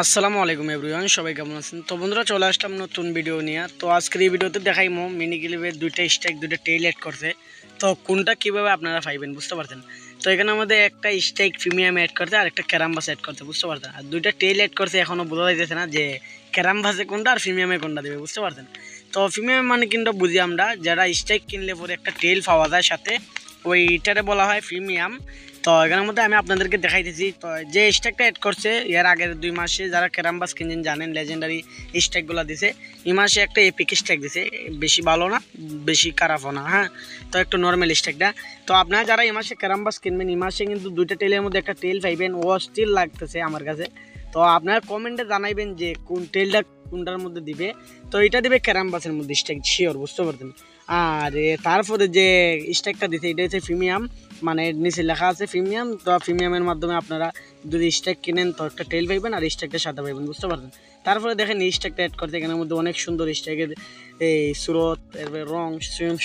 আসসালামু আলাইকুম এভরিওয়ান, সবাই কেমন আছেন? তো বন্ধুরা, চলে আসলাম নতুন ভিডিও নিয়ে। তো আজকের এই ভিডিওতে দেখাইমো মিনি ক্লিপের দুইটা স্ট্রাইক, দুইটা টেইল অ্যাড করছে। তো কোনটা কিভাবে আপনারা পাইবেন বুঝতে পারছেন। তো এখানে আমাদের একটা স্ট্রাইক প্রিমিয়াম অ্যাড করতে আর একটা ক্যারামবাস অ্যাড করতে বুঝতে পারছেন। আর দুইটা টেইল অ্যাড করছে, এখনও বোঝা যাইতেছে না যে ক্যারামবাসে কোনটা আর প্রিমিয়ামে কোনটা দেবে বুঝতে পারছেন। তো প্রিমিয়াম মানে কিন্তু বুঝি আমরা, যারা স্ট্রাইক কিনলে পরে একটা টেইল পাওয়া যায় সাথে, ওইটারে বলা হয় প্রিমিয়াম। তো এখানের মধ্যে আমি আপনাদেরকে দেখাইতেছি। তো যে স্ট্যাকটা অ্যাড করছে এর আগের 2 মাসে যারা ক্যারামবাস কিনছেন জানেন, লেজেন্ডারি স্ট্যাকগুলো দিছে। এই মাসে একটা এপিক স্ট্যাক দিছে, বেশি ভালো না বেশি খারাপও না, হ্যাঁ। তো একটু নর্মাল স্ট্যাকটা। তো আপনারা যারা এই মাসে ক্যারামবাস কিনবেন, এই মাসে কিন্তু দুইটা টেলের মধ্যে একটা টেল পাইবেন, ও স্টিল লাগতেছে আমার কাছে। তো আপনারা কমেন্টে জানাইবেন যে কোন টেলটা কোনটার মধ্যে দিবে। তো এটা দিবে ক্যারামবাসের মধ্যে স্ট্যাক, শিওর বুঝতে পারতেন। আর তারপরে যে স্ট্যাকটা দিতে, এটা হচ্ছে প্রিমিয়াম, মানে নিচে লেখা আছে প্রিমিয়াম। তো প্রিমিয়ামের মাধ্যমে আপনারা যদি স্ট্যাক কিনেন তো একটা টেল পাইবেন আর স্ট্যাকটার সাথে পাইবেন বুঝতে পারছেন। তারপরে দেখেন এই স্ট্যাকটা অ্যাড করতে, এখানের মধ্যে অনেক সুন্দর স্ট্যাকের এই স্রোত, এরপরে রং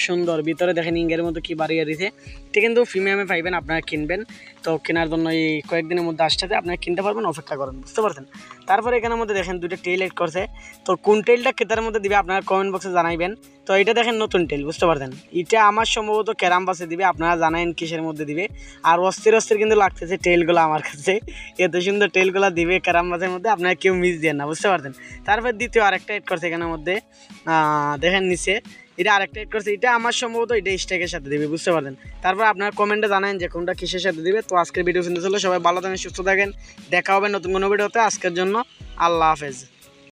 সুন্দর, ভিতরে দেখেন ইঙ্গের মতো কি বাড়িয়ে দিতে। এটা কিন্তু প্রিমিয়ামে পাইবেন, আপনারা কিনবেন। তো কেনার জন্য এই কয়েকদিনের মধ্যে আসতে আপনারা কিনতে পারবেন, অপেক্ষা করেন বুঝতে পারছেন। তারপরে এখানের মধ্যে দেখেন দুটো টেল অ্যাড করছে। তো কোন টেলটা কেতার মধ্যে দিবে আপনারা কমেন্ট বক্সে জানাইবেন। তো এটা দেখেন নতুন টেল বুঝতে পারছেন। এটা আমার সম্ভবত ক্যারামবাসে দিবে, আপনারা জানাইন কিসের মধ্যে দিবে। আর অস্থির অস্থির কিন্তু লাগতেছে টেলগুলো আমার কাছে, এত সুন্দর টেলগুলো দিবে ক্যারামবাসের মধ্যে, আপনারা কেউ মিস দেন না বুঝতে পারছেন। তারপর দ্বিতীয় আরেকটা এড করছে এখানের মধ্যে, দেখেন নিচে এটা আরেকটা এড করছে। এটা আমার সম্ভবত এটা স্ট্যাকের সাথে দিবে বুঝতে পারছেন। তারপর আপনার কমেন্টে জানান যে কোনটা কিসের সাথে দিবে। তো আজকের ভিডিও শুনতে চলো, সবাই ভালো থাকেন, সুস্থ থাকেন, দেখা হবে নতুন কোনো ভিডিওতে। আজকের জন্য আল্লাহ হাফেজ।